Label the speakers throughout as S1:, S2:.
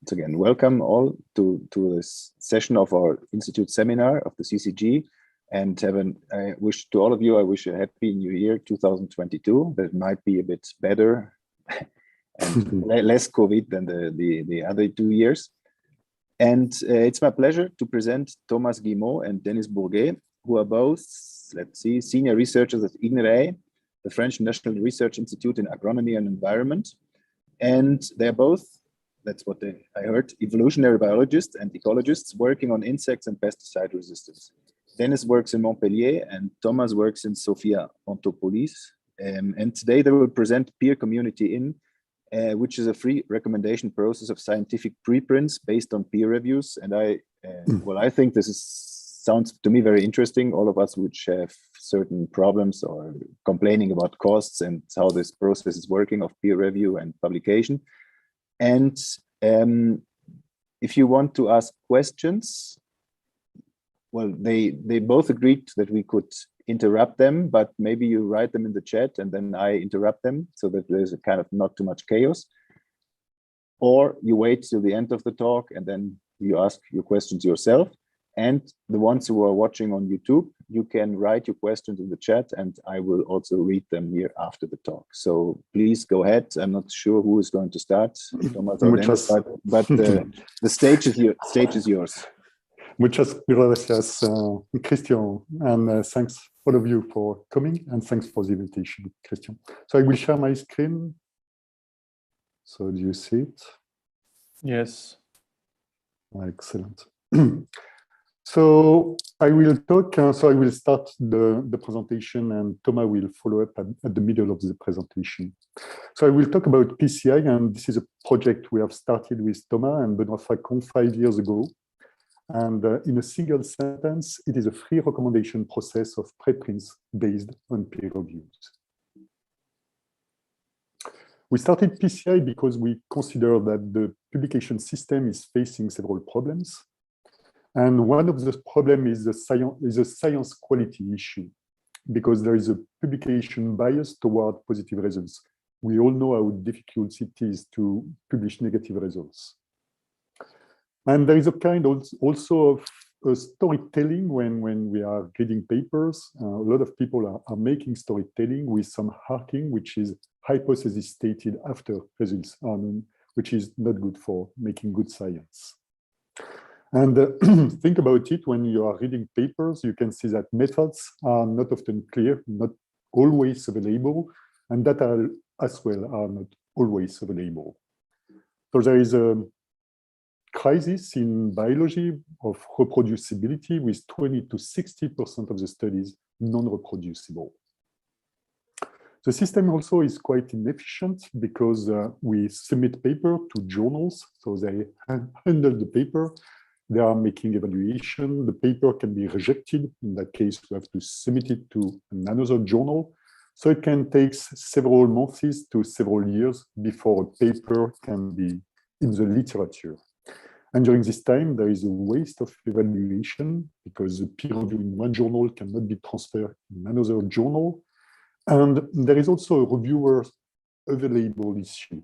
S1: once again, welcome all to this session of our Institute seminar of the CCG. And I wish to all of you, I wish a happy new year 2022. That might be a bit better and less COVID than the other 2 years. And it's my pleasure to present Thomas Guillemaud and Denis Bourguet, who are both, let's see, senior researchers at INRAE, the French National Research Institute in Agronomy and Environment. And they're both, that's what I heard, evolutionary biologists and ecologists working on insects and pesticide resistance. Denis works in Montpellier and Thomas works in Sofia, Antopolis. And today they will present Peer Community In, which is a free recommendation process of scientific preprints based on peer reviews. And I think this sounds to me very interesting. All of us which have certain problems or complaining about costs and how this process is working of peer review and publication. And if you want to ask questions, well, they both agreed that we could interrupt them, but maybe you write them in the chat and then I interrupt them so that there's a kind of not too much chaos. Or you wait till the end of the talk and then you ask your questions yourself. And the ones who are watching on YouTube, you can write your questions in the chat and I will also read them here after the talk. So please go ahead. I'm not sure who is going to start, Thomas or Denis, but the stage is yours.
S2: Muchas gracias, Christian, and thanks all of you for coming and thanks for the invitation, Christian. So I will share my screen. So do you see it?
S3: Yes.
S2: Excellent. So I will talk, so I will start the presentation and Thomas will follow up at the middle of the presentation. So I will talk about PCI, and this is a project we have started with Thomas and Benoît Facon 5 years ago. And in a single sentence, it is a free recommendation process of preprints based on peer reviews. We started PCI because we consider that the publication system is facing several problems. And one of the problems is a science quality issue, because there is a publication bias toward positive results. We all know how difficult it is to publish negative results. And there is a kind also of storytelling when we are reading papers. A lot of people are making storytelling with some harking, which is hypothesis stated after results are known, which is not good for making good science. And think about it, when you are reading papers, you can see that methods are not often clear, not always available, and data as well are not always available. So there is a crisis in biology of reproducibility with 20 to 60% of the studies non-reproducible. The system also is quite inefficient because we submit paper to journals, so they handle the paper. They are making evaluation. The paper can be rejected. In that case, we have to submit it to another journal. So it can take several months to several years before a paper can be in the literature. And during this time, there is a waste of evaluation because the peer review in one journal cannot be transferred in another journal. And there is also a reviewer available issue.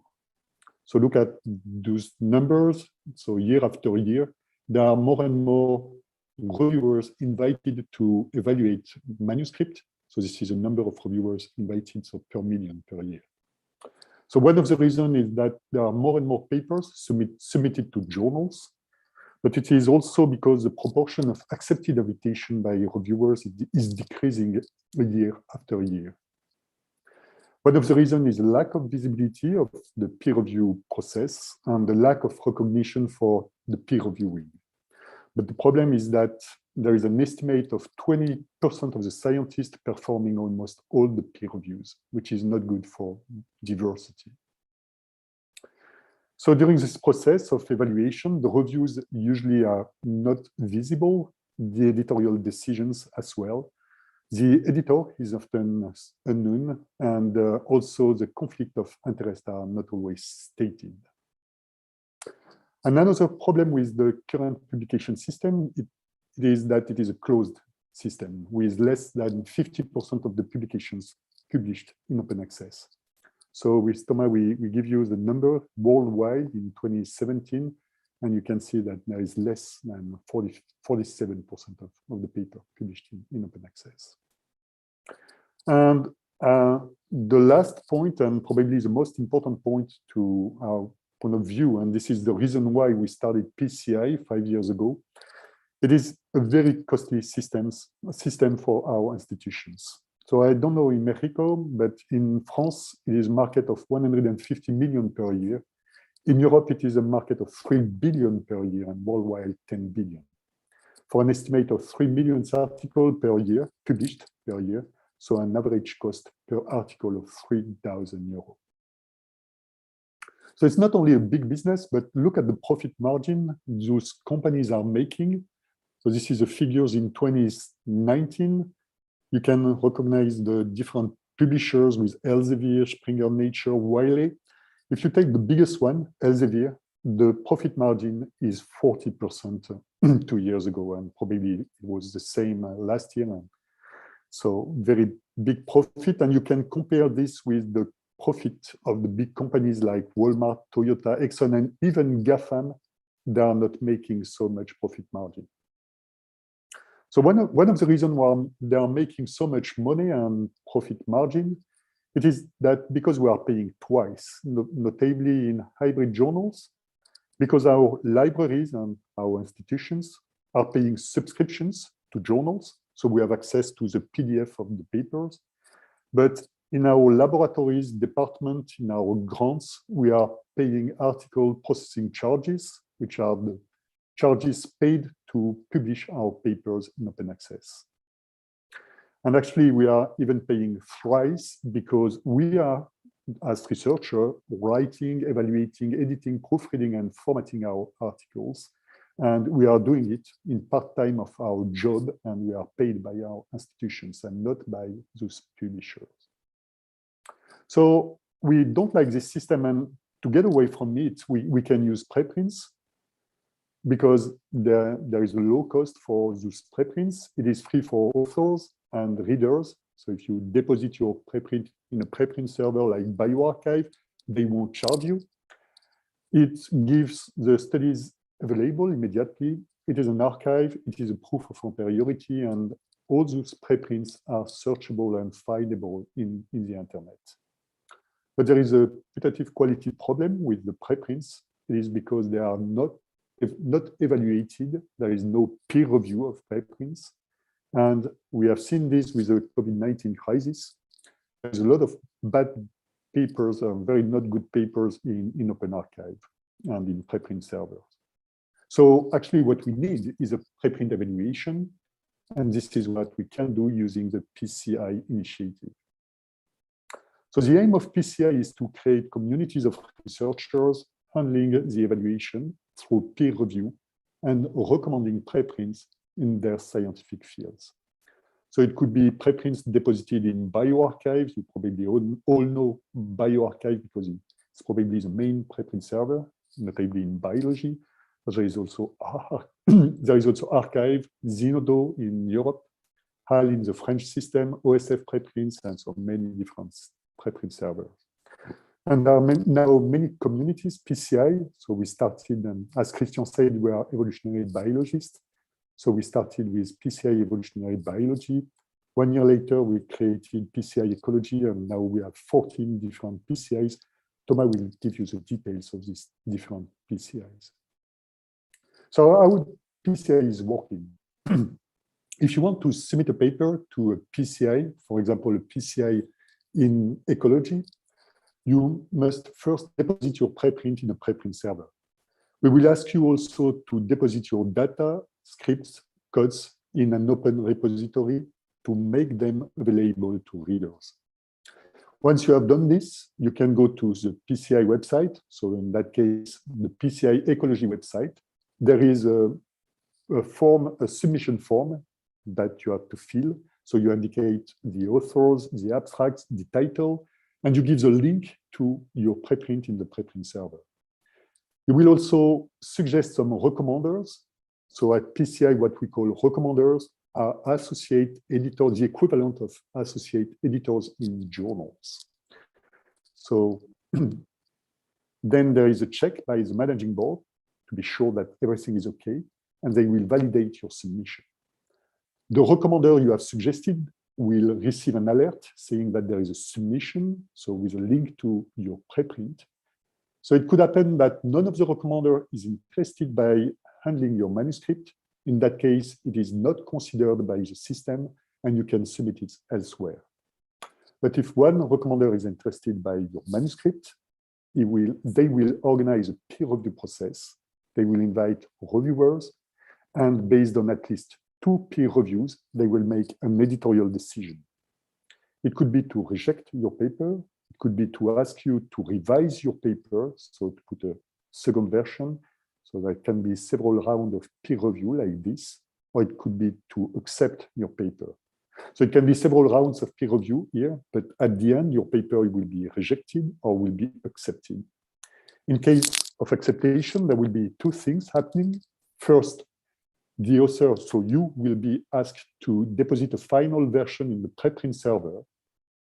S2: So look at those numbers. So year after year, there are more and more reviewers invited to evaluate manuscript. So this is a number of reviewers invited, so per million per year. So one of the reasons is that there are more and more papers submitted to journals, but it is also because the proportion of accepted invitation by reviewers is decreasing year after year. One of the reasons is the lack of visibility of the peer review process and the lack of recognition for the peer reviewing. But the problem is that there is an estimate of 20% of the scientists performing almost all the peer reviews, which is not good for diversity. So during this process of evaluation, the reviews usually are not visible, the editorial decisions as well. The editor is often unknown, and also the conflict of interest are not always stated. Another problem with the current publication system is that it is a closed system with less than 50% of the publications published in open access. So with Thomas, we give you the number worldwide in 2017. and you can see that there is less than 47% of the paper published in open access. And the last point, and probably the most important point to our point of view, and this is the reason why we started PCI 5 years ago, it is a very costly system for our institutions. So I don't know in Mexico, but in France, it is a market of 150 million per year. In Europe, it is a market of 3 billion per year, and worldwide 10 billion. For an estimate of 3 million articles per year, published per year, so an average cost per article of 3,000 euros. So it's not only a big business, but look at the profit margin those companies are making. So this is the figures in 2019. You can recognize the different publishers with Elsevier, Springer Nature, Wiley. If you take the biggest one, Elsevier, the profit margin is 40% 2 years ago, and probably it was the same last year. So very big profit, and you can compare this with the profit of the big companies like Walmart, Toyota, Exxon, and even GAFAM. They are not making so much profit margin. So one of the reasons why they are making so much money and profit margin, it is that because we are paying twice, notably in hybrid journals, because our libraries and our institutions are paying subscriptions to journals, so we have access to the PDF of the papers. But in our laboratories department, in our grants, we are paying article processing charges, which are the charges paid to publish our papers in open access. And actually, we are even paying thrice because we are, as researchers, writing, evaluating, editing, proofreading, and formatting our articles. And we are doing it in part-time of our job, and we are paid by our institutions and not by those publishers. So we don't like this system, and to get away from it, we can use preprints because there is a low cost for those preprints. It is free for authors and readers. So if you deposit your preprint in a preprint server like bioRxiv, they won't charge you. It gives the studies available immediately. It is an archive, it is a proof of anteriority, and all those preprints are searchable and findable in the internet. But there is a putative quality problem with the preprints. It is because they are not evaluated. There is no peer review of preprints. And we have seen this with the COVID-19 crisis. There's a lot of bad papers, very not good papers in open archive and in preprint servers. So actually what we need is a preprint evaluation. And this is what we can do using the PCI initiative. So the aim of PCI is to create communities of researchers handling the evaluation through peer review and recommending preprints in their scientific fields. So it could be preprints deposited in bioRxiv. You probably all know bioRxiv because it's probably the main preprint server, notably in biology. But there is also Archive, Zenodo in Europe, HAL in the French system, OSF preprints, and so many different preprint servers. And there are now many communities, PCI. So we started, as Christian said, we are evolutionary biologists. So we started with PCI evolutionary biology. 1 year later, we created PCI ecology, and now we have 14 different PCIs. Tema will give you the details of these different PCIs. So how PCI is working? If you want to submit a paper to a PCI, for example, a PCI in ecology, you must first deposit your preprint in a preprint server. We will ask you also to deposit your data, scripts, codes in an open repository to make them available to readers. Once you have done this, you can go to the PCI website. So in that case, the PCI ecology website. There is a submission form that you have to fill. So you indicate the authors, the abstracts, the title, and you give the link to your preprint in the preprint server. You will also suggest some recommenders. So at PCI, what we call recommenders are associate editors, the equivalent of associate editors in journals. So then there is a check by the managing board to be sure that everything is okay, and they will validate your submission. The recommender you have suggested will receive an alert saying that there is a submission, so with a link to your preprint. So it could happen that none of the recommender is interested by handling your manuscript. In that case, it is not considered by the system, and you can submit it elsewhere. But if one recommender is interested by your manuscript, they will organize a peer review process. They will invite reviewers, and based on at least 2 peer reviews, they will make an editorial decision. It could be to reject your paper. It could be to ask you to revise your paper, so to put a second version. So there can be several rounds of peer review like this, or it could be to accept your paper. So it can be several rounds of peer review here, but at the end, your paper will be rejected or will be accepted. In case of acceptation, there will be 2 things happening. First, the author, so you will be asked to deposit a final version in the preprint server,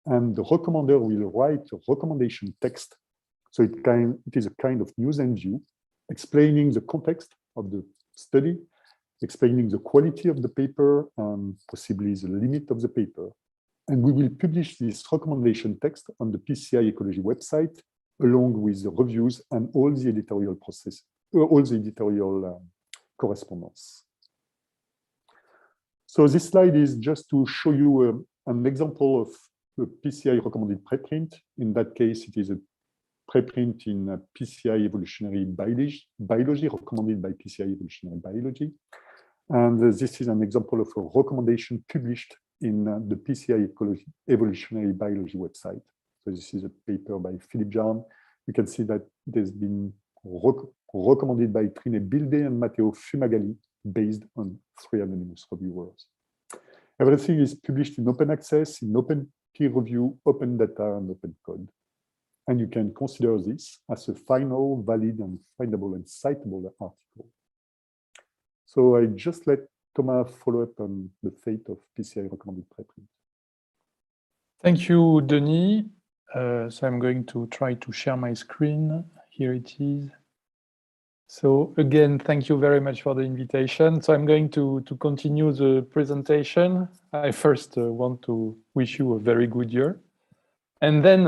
S2: and the recommender will write a recommendation text. So it is a kind of news and view, explaining the context of the study, explaining the quality of the paper, and possibly the limit of the paper. And we will publish this recommendation text on the PCI Ecology website, along with the reviews and all the editorial process, all the editorial correspondence. So this slide is just to show you an example of a PCI recommended preprint. In that case, it is a preprint in PCI Evolutionary Biology, recommended by PCI Evolutionary Biology. And this is an example of a recommendation published in the PCI Evolutionary Biology website. So this is a paper by Philip Jarn. You can see that there's been recommended by Trine Bilde and Matteo Fumagalli, based on 3 anonymous reviewers. Everything is published in open access, in open peer review, open data, and open code. And you can consider this as a final, valid, and findable and citable article. So I just let Thomas follow up on the fate of PCI recommended preprint.
S3: Thank you, Denis. So I'm going to try to share my screen. Here it is. So again, thank you very much for the invitation. So I'm going to continue the presentation. I first want to wish you a very good year. And then,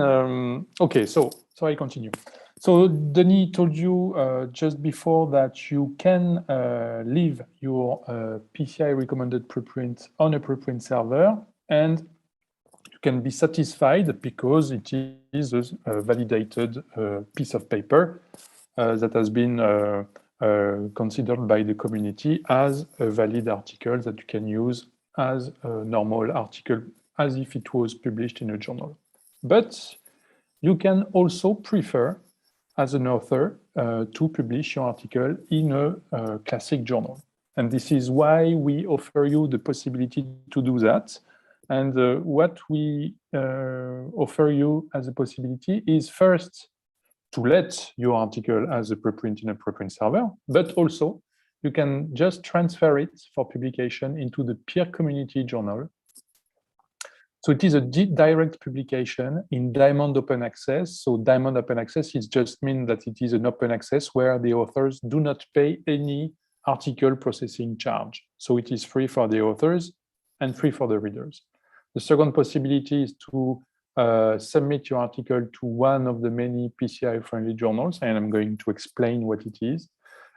S3: okay, so I continue. So Denis told you just before that you can leave your PCI recommended preprint on a preprint server, and you can be satisfied because it is a validated piece of paper that has been considered by the community as a valid article that you can use as a normal article, as if it was published in a journal. But you can also prefer, as an author, to publish your article in a classic journal. And this is why we offer you the possibility to do that. And what we offer you as a possibility is first to let your article as a preprint in a preprint server, but also you can just transfer it for publication into the peer community journal. So it is a direct publication in Diamond Open Access. So Diamond Open Access is just mean that it is an open access where the authors do not pay any article processing charge. So it is free for the authors and free for the readers. The second possibility is to submit your article to one of the many PCI friendly journals, and I'm going to explain what it is.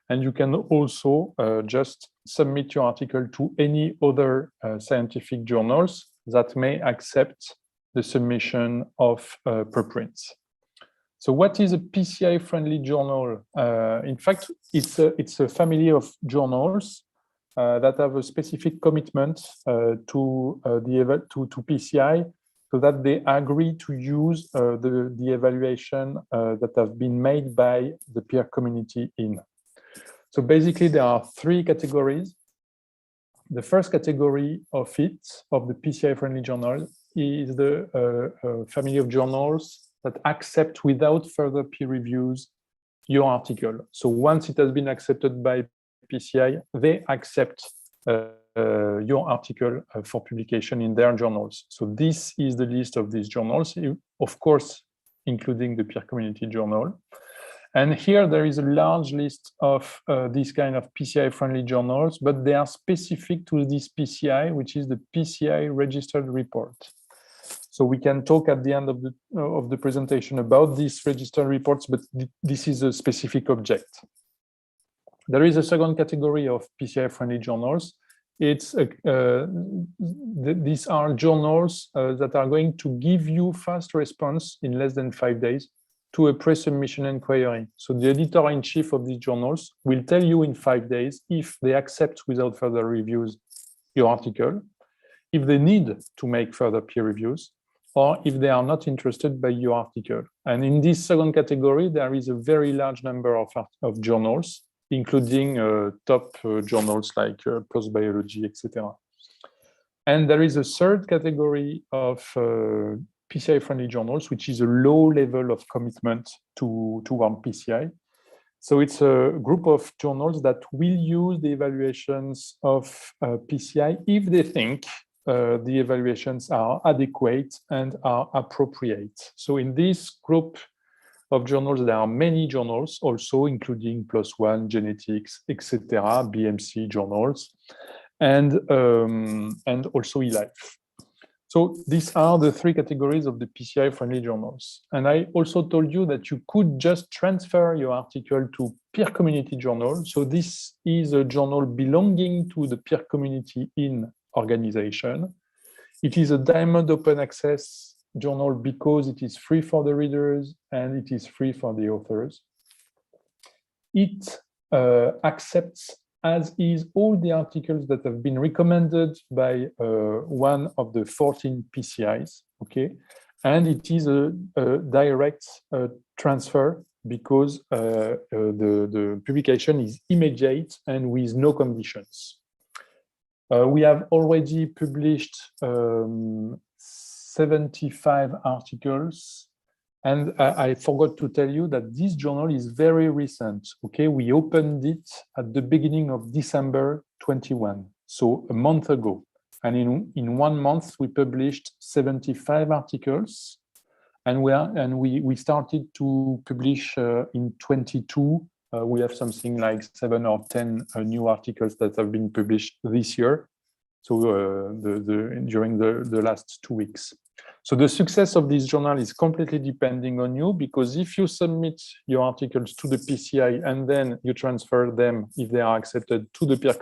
S3: And you can also just submit your article to any other scientific journals that may accept the submission of preprints. So what is a PCI friendly journal? In fact, it's a family of journals that have a specific commitment to PCI, so that they agree to use the evaluation that have been made by the peer community in. So basically, there are 3 categories. The first category of the PCI-friendly journal is the family of journals that accept without further peer reviews your article. So once it has been accepted by PCI, they accept your article for publication in their journals. So this is the list of these journals, of course, including the peer community journal. And here there is a large list of these kind of PCI-friendly journals, but they are specific to this PCI, which is the PCI registered report. So we can talk at the end of the presentation about these registered reports, but this is a specific object. There is a second category of PCI-friendly journals. These are journals that are going to give you fast response in less than 5 days to a pre-submission inquiry. So the editor-in-chief of these journals will tell you in 5 days if they accept without further reviews your article, if they need to make further peer reviews, or if they are not interested by your article. And in this second category, there is a very large number of journals, including top journals like PLOS Biology, etc. And there is a third category of PCI-friendly journals, which is a low level of commitment to one PCI. So it's a group of journals that will use the evaluations of PCI if they think the evaluations are adequate and are appropriate. So in this group of journals, there are many journals also, including PLOS ONE, genetics, etc., BMC journals, and also eLife. So these are the three categories of the PCI-friendly journals. And I also told you that you could just transfer your article to peer community journal. So this is a journal belonging to the peer community in organization. It is a diamond open access journal because it is free for the readers and it is free for the authors. It accepts as is all the articles that have been recommended by one of the 14 PCIs, okay? And it is a direct transfer because the publication is immediate and with no conditions. We have already published 75 articles, and I forgot to tell you that this journal is very recent. Okay, we opened it at the beginning of December 21, so a month ago. And in 1 month, we published 75 articles, and we started to publish in 22. We have something like 7 or 10 new articles that have been published this year. So during the last 2 weeks. So the success of this journal is completely depending on you, because if you submit your articles to the PCI and then you transfer them, if they are accepted, to the peer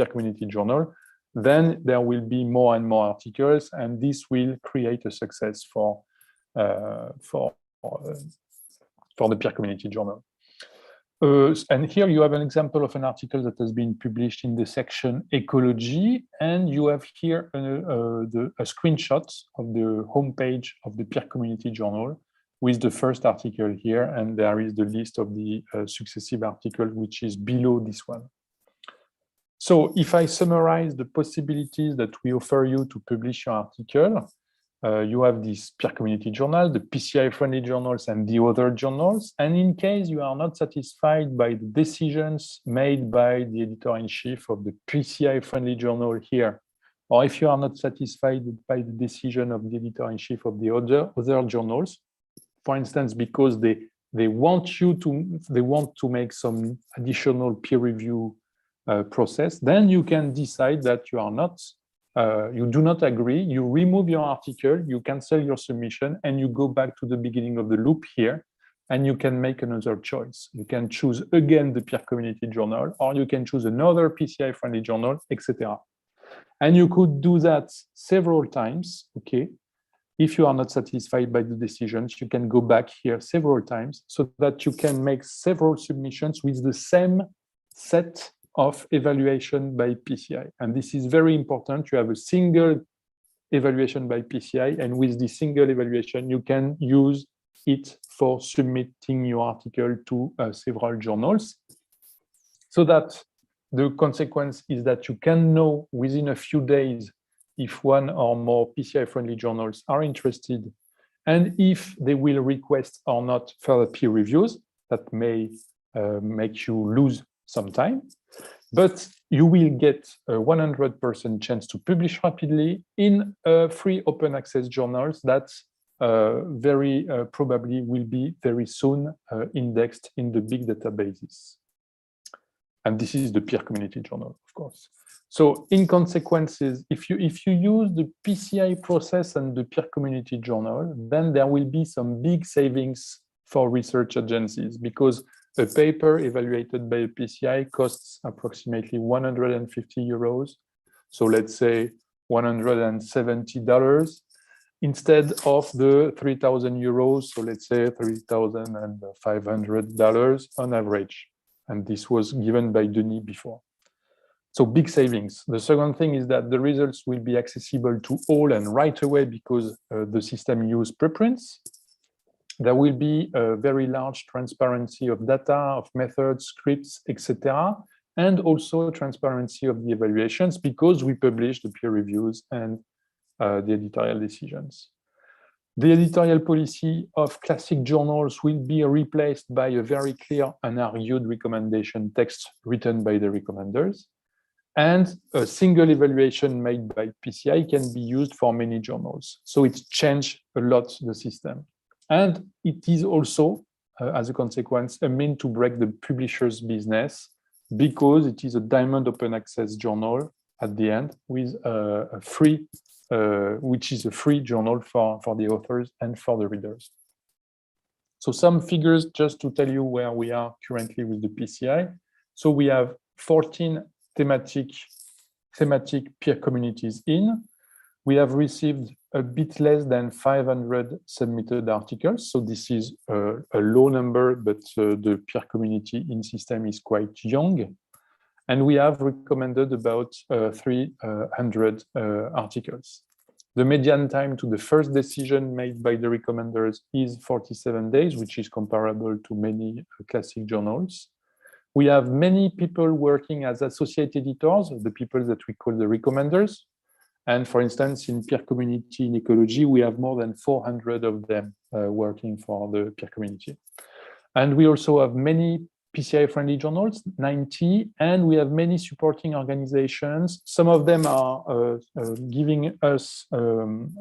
S3: community journal, then there will be more and more articles, and this will create a success for the peer community journal. And here you have an example of an article that has been published in the section Ecology, and you have here a screenshot of the homepage of the peer community journal with the first article here, and there is the list of the successive articles, which is below this one. So if I summarize the possibilities that we offer you to publish your article, you have this peer community journal, the PCI-friendly journals, and the other journals. And in case you are not satisfied by the decisions made by the editor-in-chief of the PCI-friendly journal here, or if you are not satisfied by the decision of the editor-in-chief of the other journals, for instance, because they want to make some additional peer review process, then you can decide that you are not. You do not agree, you remove your article, you cancel your submission, and you go back to the beginning of the loop here, and you can make another choice. You can choose again the peer community journal, or you can choose another PCI-friendly journal, etc. And you could do that several times, okay? If you are not satisfied by the decisions, you can go back here several times so that you can make several submissions with the same set of evaluation by PCI. And this is very important. You have a single evaluation by PCI, and with this single evaluation, you can use it for submitting your article to several journals. So that the consequence is that you can know within a few days if one or more PCI-friendly journals are interested, and if they will request or not further peer reviews. That may make you lose some time, but you will get a 100% chance to publish rapidly in free open access journals that very probably will be very soon indexed in the big databases. And this is the peer community journal, of course. So in consequences, if you use the PCI process and the peer community journal, then there will be some big savings for research agencies, because a paper evaluated by a PCI costs approximately 150 euros. So let's say $170 instead of the 3,000 euros. So let's say $3,500 on average. And this was given by Denis before. So big savings. The second thing is that the results will be accessible to all and right away, because the system uses preprints. There will be a very large transparency of data, of methods, scripts, etc. And also transparency of the evaluations, because we publish the peer reviews and the editorial decisions. The editorial policy of classic journals will be replaced by a very clear and argued recommendation text written by the recommenders. And a single evaluation made by PCI can be used for many journals. So it's changed a lot the system. And it is also, as a consequence, a mean to break the publisher's business, because it is a diamond open access journal at the end with a free, which is a free journal for the authors and for the readers. So some figures just to tell you where we are currently with the PCI. So we have 14 thematic peer communities in. We have received a bit less than 500 submitted articles. So this is a low number, but the peer community in system is quite young. And we have recommended about 300 articles. The median time to the first decision made by the recommenders is 47 days, which is comparable to many classic journals. We have many people working as associate editors, the people that we call the recommenders. And for instance, in peer community in ecology, we have more than 400 of them working for the peer community. And we also have many PCI friendly journals, 90, and we have many supporting organizations. Some of them are giving us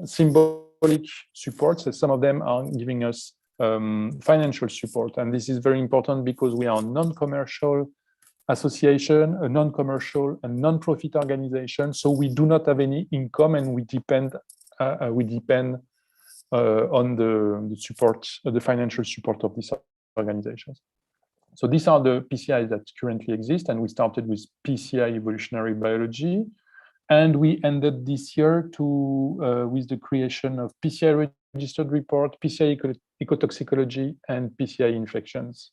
S3: symbolic support, so some of them are giving us financial support. And this is very important because we are a non-commercial association, a non-commercial and non-profit organization. So we do not have any income, and we depend on the support, the financial support of these organizations. So these are the PCIs that currently exist, and we started with PCI evolutionary biology, and we ended this year with the creation of PCI registered report, PCI ecotoxicology, and PCI infections.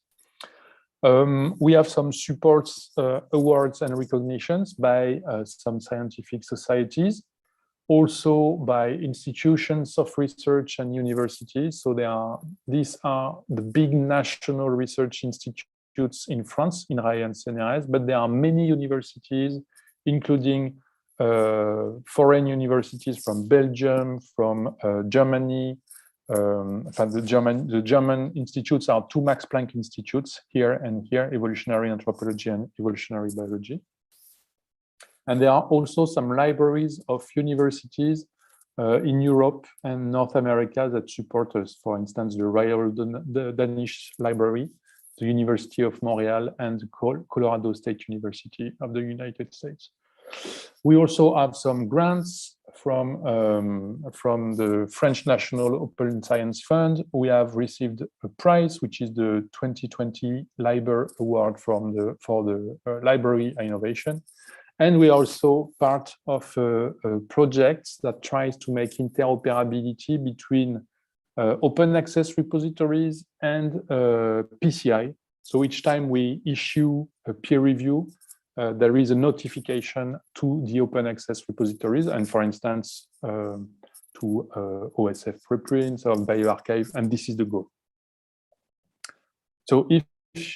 S3: We have some supports, awards and recognitions by some scientific societies, also by institutions of research and universities. So these are the big national research institutes in France, INRAE and CNRS, but there are many universities, including foreign universities from Belgium, from Germany. The German institutes are two Max Planck institutes, here and here, evolutionary anthropology and evolutionary biology. And there are also some libraries of universities in Europe and North America that support us. For instance, the Royal Danish Library, the University of Montreal, and the Colorado State University of the United States. We also have some grants from the French National Open Science Fund. We have received a prize, which is the 2020 LIBER Award for the library innovation. And we are also part of a project that tries to make interoperability between open access repositories and PCI. So each time we issue a peer review, there is a notification to the open access repositories, and for instance, to OSF preprints or bioRxiv, and this is the goal. So if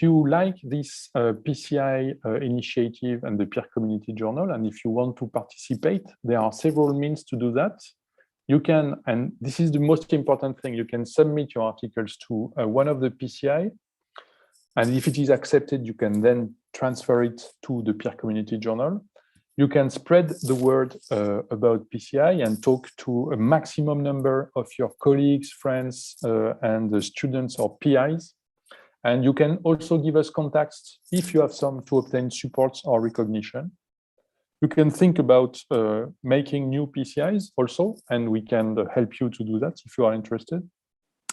S3: you like this PCI initiative and the peer community journal, and if you want to participate, there are several means to do that. You can, and this is the most important thing, you can submit your articles to one of the PCI, and if it is accepted, you can then transfer it to the peer community journal. you can spread the word about PCI and talk to a maximum number of your colleagues, friends, and the students or PIs. And you can also give us contacts if you have some to obtain supports or recognition. You can think about making new PCIs also, and we can help you to do that if you are interested.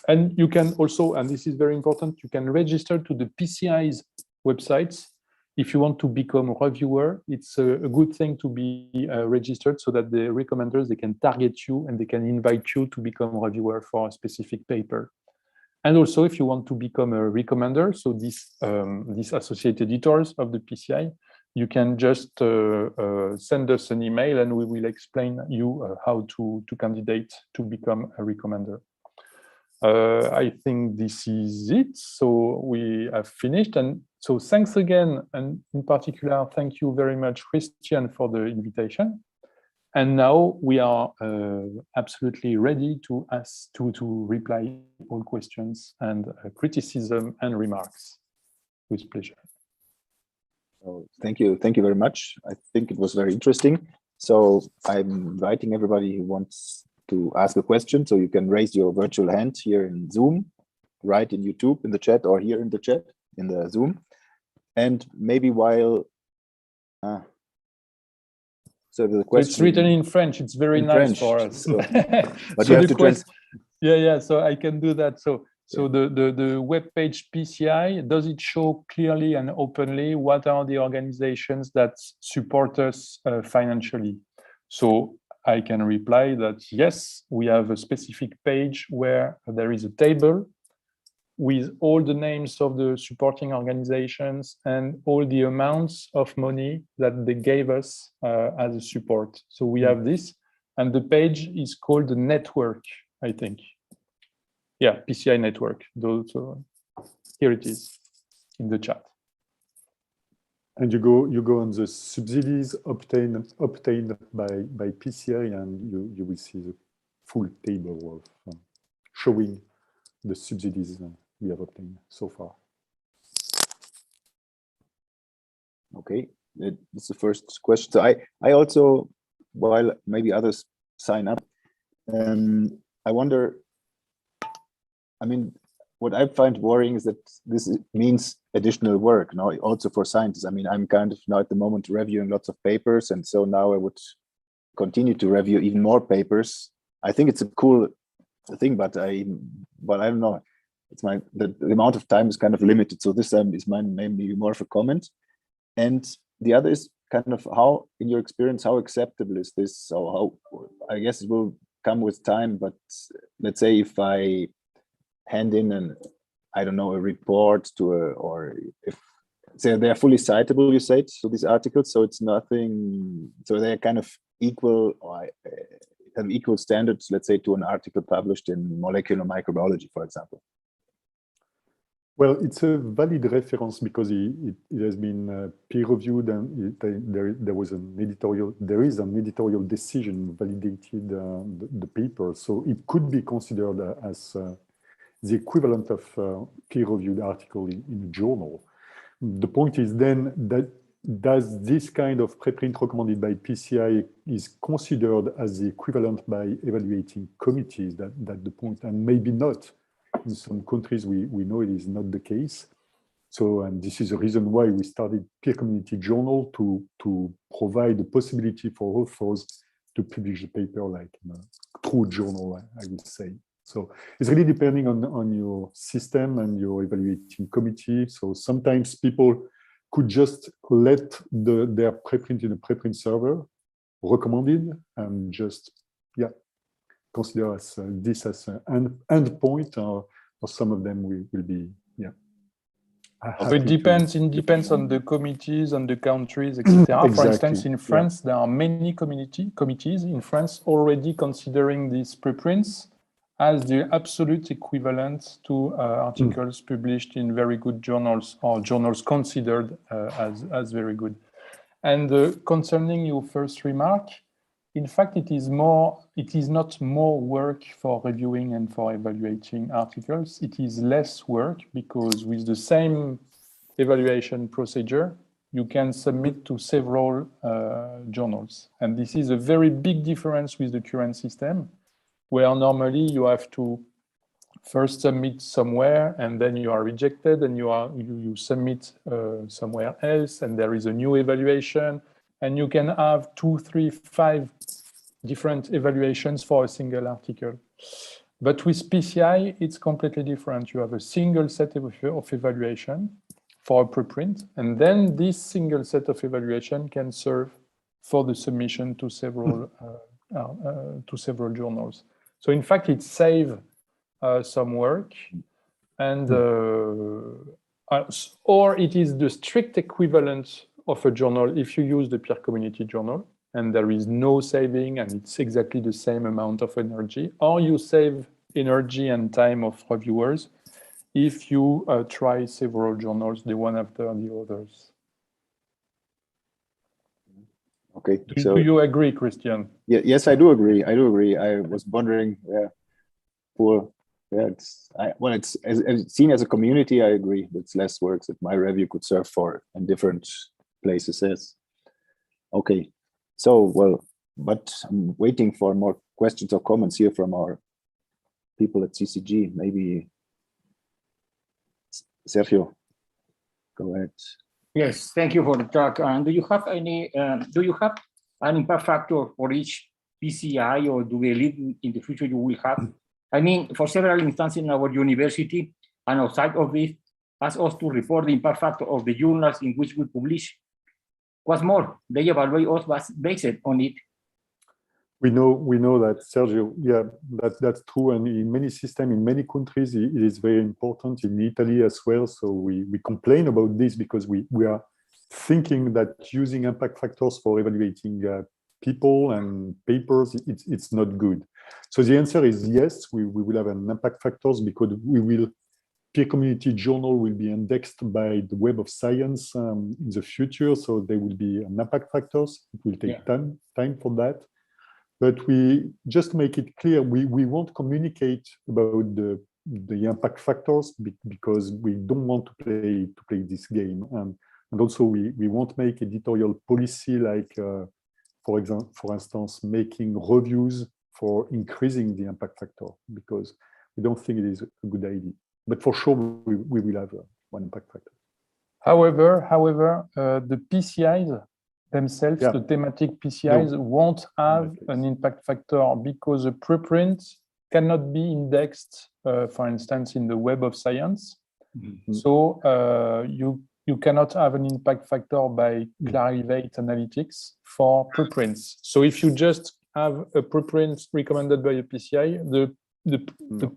S3: And you can also, and this is very important, you can register to the PCIs websites. If you want to become a reviewer, it's a good thing to be registered so that the recommenders, they can target you and they can invite you to become a reviewer for a specific paper. And also, if you want to become a recommender, so these associate editors of the PCI, you can just send us an email and we will explain you how to candidate to become a recommender. I think this is it. So we have finished. And so thanks again. And in particular, thank you very much, Christian, for the invitation. And now we are absolutely ready to reply all questions and criticism and remarks. With pleasure.
S1: So thank you very much. I think it was very interesting. So I'm inviting everybody who wants to ask a question. So you can raise your virtual hand here in Zoom, write in YouTube in the chat, or here in the chat in the Zoom. And maybe while so the question,
S3: it's written in French. It's very nice French, for us. So,
S1: but so you have to translate.
S3: Yeah. So I can do that. So the web page PCI, does it show clearly and openly what are the organizations that support us financially? So I can reply that yes, we have a specific page where there is a table with all the names of the supporting organizations and all the amounts of money that they gave us as a support. So we have this, and the page is called the network, I think. Yeah, PCI network. Here it is in the chat.
S2: And you go on the subsidies obtained by PCI, and you will see the full table of showing the subsidies we have obtained so far.
S1: Okay, that's the first question. So I also, while maybe others sign up, I wonder. I mean, what I find worrying is that this means additional work now, also for scientists. I mean, I'm kind of now at the moment reviewing lots of papers, and so now I would continue to review even more papers. I think it's a cool thing, but I don't know. It's the amount of time is kind of limited. So this is mine, maybe more of a comment. And the other is kind of how, in your experience, how acceptable is this? So how, I guess it will come with time, but let's say if I hand in I don't know, a report to or if say they're fully citable, you said, so these articles, so it's nothing, so they're kind of equal or have equal standards, let's say, to an article published in molecular microbiology, for example.
S2: Well, it's a valid reference because it has been peer-reviewed, and there is an editorial decision validated the paper, so it could be considered as the equivalent of peer-reviewed article in a journal. The point is then that does this kind of preprint recommended by PCI is considered as the equivalent by evaluating committees? That's the point, and maybe not. In some countries, we know it is not the case. So, and this is the reason why we started peer community journal to provide the possibility for authors to publish a paper like in a true journal, I would say. So it's really depending on your system and your evaluating committee. So sometimes people could just let their preprint in a preprint server recommended and just, yeah, consider this as an endpoint, or some of them will be, yeah.
S3: It depends on the committees, on the countries, etc. Exactly. For instance, in France, there are many committees in France already considering these preprints as the absolute equivalent to articles published in very good journals or journals considered as very good. And concerning your first remark, in fact, it is not more work for reviewing and for evaluating articles. It is less work because with the same evaluation procedure, you can submit to several journals. And this is a very big difference with the current system, where normally you have to first submit somewhere, and then you are rejected, and you submit somewhere else, and there is a new evaluation, and you can have 2, 3, 5 different evaluations for a single article. But with PCI, it's completely different. You have a single set of evaluation for a preprint, and then this single set of evaluation can serve for the submission to several journals. So in fact, it saves some work, and or it is the strict equivalent of a journal if you use the peer community journal, and there is no saving, and it's exactly the same amount of energy, or you save energy and time of reviewers if you try several journals, the one after the others.
S1: Okay.
S3: Do you agree, Christian?
S1: Yeah, yes, I do agree. I do agree. I was wondering, when it's seen as a community, I agree. It's less work that my review could serve for in different places. Yes. Okay. So, well, but I'm waiting for more questions or comments here from our people at CCG. Maybe Sergio, go ahead.
S4: Yes, thank you for the talk. Do you have any? Do you have an impact factor for each PCI, or do we believe in the future you will have? I mean, for several instances in our university and outside of this, ask us to report the impact factor of the journals in which we publish. What's more, they evaluate us based on it.
S2: We know that, Sergio. Yeah, that's true. And in many systems, in many countries, it is very important. In Italy as well. So we complain about this because we are thinking that using impact factors for evaluating people and papers, it's not good. So the answer is yes. We will have an impact factors because peer community journal will be indexed by the Web of Science in the future. So there will be an impact factors. It will take time for that. But we just to make it clear, we won't communicate about the impact factors because we don't want to play this game, and also we won't make editorial policy like, for instance, making reviews for increasing the impact factor, because we don't think it is a good idea. But for sure, we will have one impact factor.
S3: However, the PCIs themselves, the thematic PCIs, won't have an impact factor because a preprint cannot be indexed, for instance, in the Web of Science. Mm-hmm. So you cannot have an impact factor by Clarivate Analytics for preprints. So if you just have a preprint recommended by a PCI, the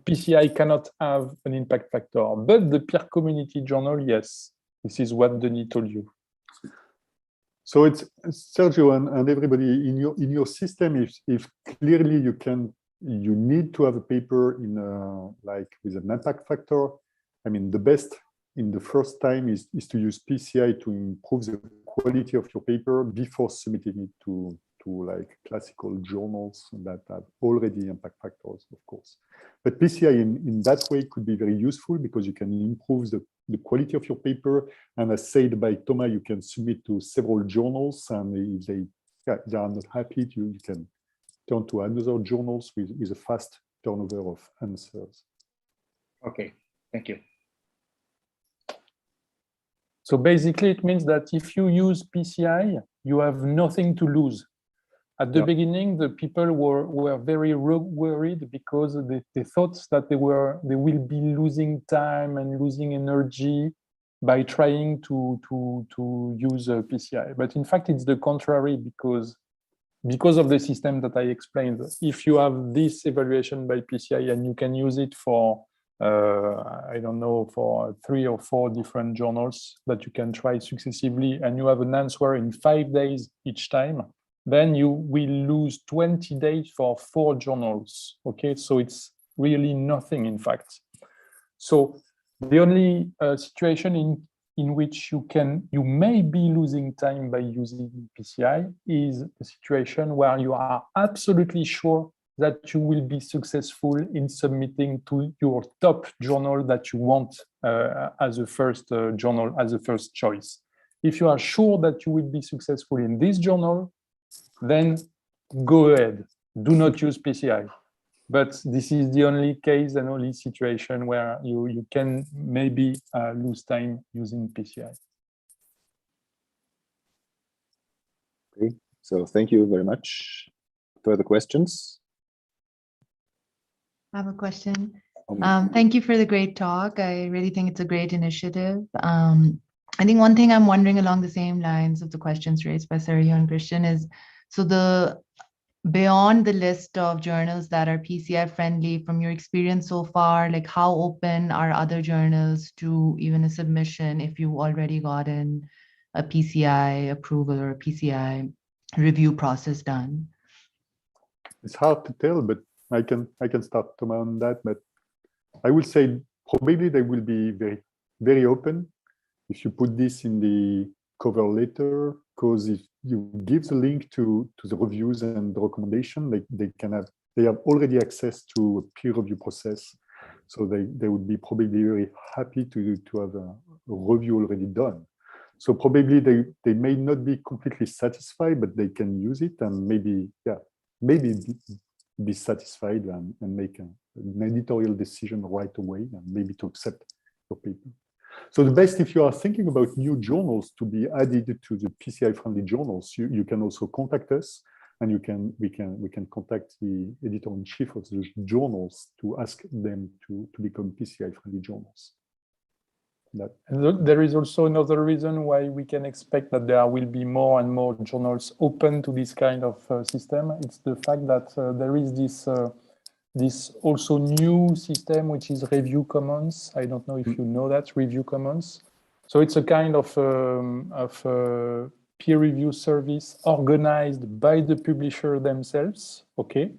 S3: PCI cannot have an impact factor, but the peer community journal, yes. This is what Denis told you.
S2: So it's Sergio and everybody in your system. If clearly you need to have a paper in like with an impact factor. I mean, the best in the first time is to use PCI to improve the quality of your paper before submitting it to like classical journals that have already impact factors, of course. But PCI in that way could be very useful because you can improve the quality of your paper. And as said by Tema, you can submit to several journals, and if they are not happy, you can turn to another journals with a fast turnover of answers.
S4: Okay, thank you.
S3: So basically, it means that if you use PCI, you have nothing to lose. At the beginning, the people were very worried because they thought that they will be losing time and losing energy by trying to use a PCI. But in fact, it's the contrary because of the system that I explained. If you have this evaluation by PCI and you can use it for I don't know, for 3 or 4 different journals that you can try successively, and you have an answer in 5 days each time, then you will lose 20 days for 4 journals. Okay, so it's really nothing, in fact. So the only situation in which you may be losing time by using PCI is a situation where you are absolutely sure that you will be successful in submitting to your top journal that you want as a first journal, as a first choice. If you are sure that you will be successful in this journal, then go ahead. Do not use PCI. But this is the only case and only situation where you can maybe lose time using PCI.
S1: Okay, so thank you very much. Further questions?
S5: I have a question. Thank you for the great talk. I really think it's a great initiative. I think one thing I'm wondering along the same lines of the questions raised by Sergio and Christian is, so beyond the list of journals that are PCI friendly, from your experience so far, like how open are other journals to even a submission if you've already gotten a PCI approval or a PCI review process done?
S2: It's hard to tell, but I can start Tema on that. But I would say probably they will be very, very open if you put this in the cover letter, because if you give the link to the reviews and the recommendation, they have already access to a peer review process. So they would be probably very happy to have a review already done. So probably they may not be completely satisfied, but they can use it and maybe be satisfied and make an editorial decision right away and maybe to accept your paper. So the best, if you are thinking about new journals to be added to the PCI friendly journals, you can also contact us, and we can contact the editor-in-chief of the journals to ask them to become PCI friendly journals.
S3: And there is also another reason why we can expect that there will be more and more journals open to this kind of system. It's the fact that there is this also new system, which is Review Commons. I don't know if you know that, Review Commons. So it's a kind of peer review service organized by the publisher themselves, okay?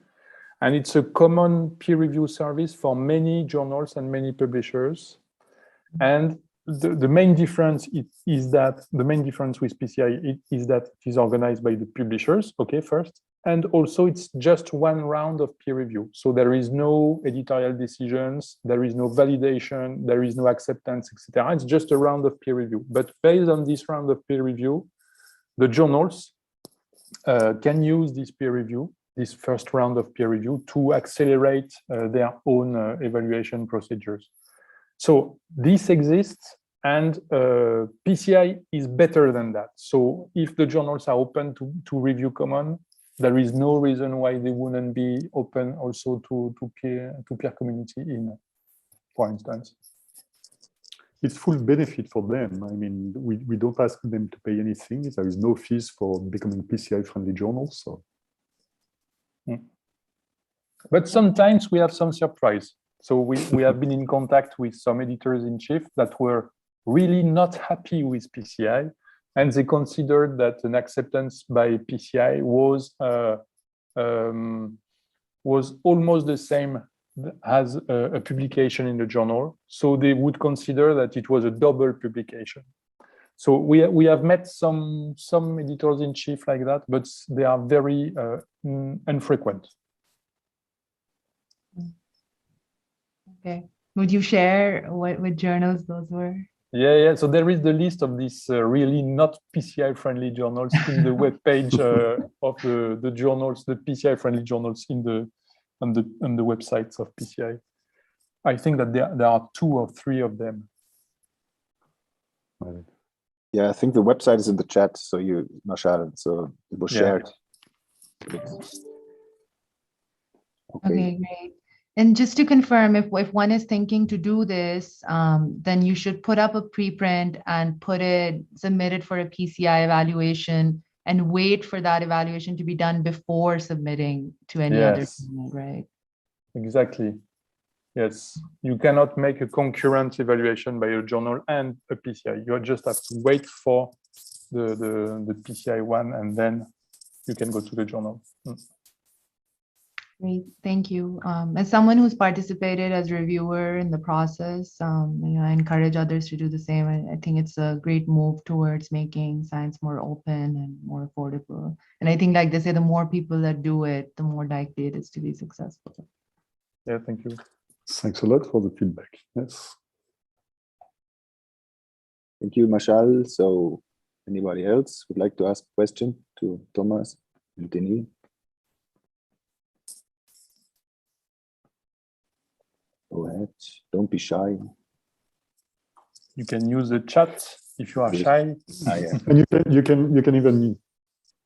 S3: And it's a common peer review service for many journals and many publishers. And the main difference is that the main difference with PCI is that it is organized by the publishers, okay, first, and also it's just one round of peer review. So there is no editorial decisions, there is no validation, there is no acceptance, etc. It's just a round of peer review. But based on this round of peer review, the journals can use this peer review, this first round of peer review, to accelerate their own evaluation procedures. So this exists, and PCI is better than that. So if the journals are open to Review Common, there is no reason why they wouldn't be open also to peer community in, for instance.
S2: It's full benefit for them. I mean, we don't ask them to pay anything. There is no fees for becoming PCI friendly journals. So.
S3: But sometimes we have some surprise. So we have been in contact with some editors-in-chief that were really not happy with PCI, and they considered that an acceptance by PCI was almost the same as a publication in the journal. So they would consider that it was a double publication. So we have met some editors-in-chief like that, but they are very infrequent.
S5: Okay. Would you share what journals those were?
S3: Yeah. So there is the list of these really not PCI friendly journals in the webpage of the journals, the PCI friendly journals on the websites of PCI. I think that there are 2 or 3 of them.
S1: Yeah, I think the website is in the chat, so Marshall, so it was shared.
S5: Okay, great. And just to confirm, if one is thinking to do this, then you should put up a preprint and submit it for a PCI evaluation and wait for that evaluation to be done before submitting to any other journal, right?
S3: Exactly. Yes, you cannot make a concurrent evaluation by a journal and a PCI. You just have to wait for the PCI one, and then you can go to the journal.
S5: Great, thank you. As someone who's participated as reviewer in the process, I encourage others to do the same. I think it's a great move towards making science more open and more affordable. And I think, like they say, the more people that do it, the more likely it is to be successful.
S3: Yeah, thank you.
S2: Thanks a lot for the feedback. Yes.
S1: Thank you, Marshall. So Anybody else would like to ask a question to Thomas and Denis? Go ahead. Don't be shy.
S3: You can use the chat if you are shy.
S1: Yeah.
S2: And you can even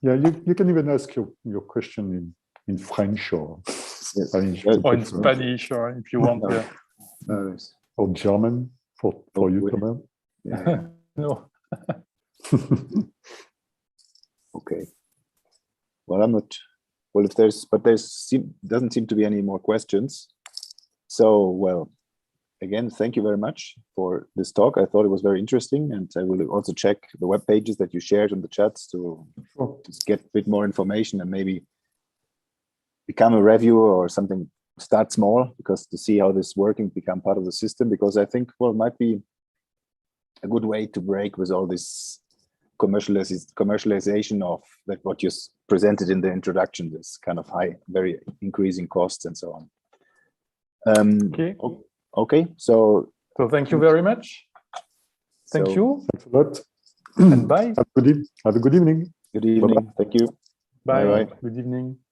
S2: you can even ask your question in French or Spanish,
S3: Or in Spanish, or if you want.
S2: or German for you, Thomas.
S1: Yeah.
S3: No.
S1: Okay. Well, I'm not. Well, if doesn't seem to be any more questions. So, well, again, thank you very much for this talk. I thought it was very interesting, and I will also check the web pages that you shared in the chats to just get a bit more information and maybe become a reviewer or something. Start small, because to see how this is working, become part of the system. Because I think, well, it might be a good way to break with all this commercialization of that what you presented in the introduction, this kind of high, very increasing costs and so on. Okay. So
S3: thank you very much. Thank you.
S2: Thanks a lot.
S3: And bye.
S2: Have a good evening.
S1: Good evening.
S2: Bye-bye.
S1: Thank you.
S3: Bye.
S1: Bye.
S3: Good evening.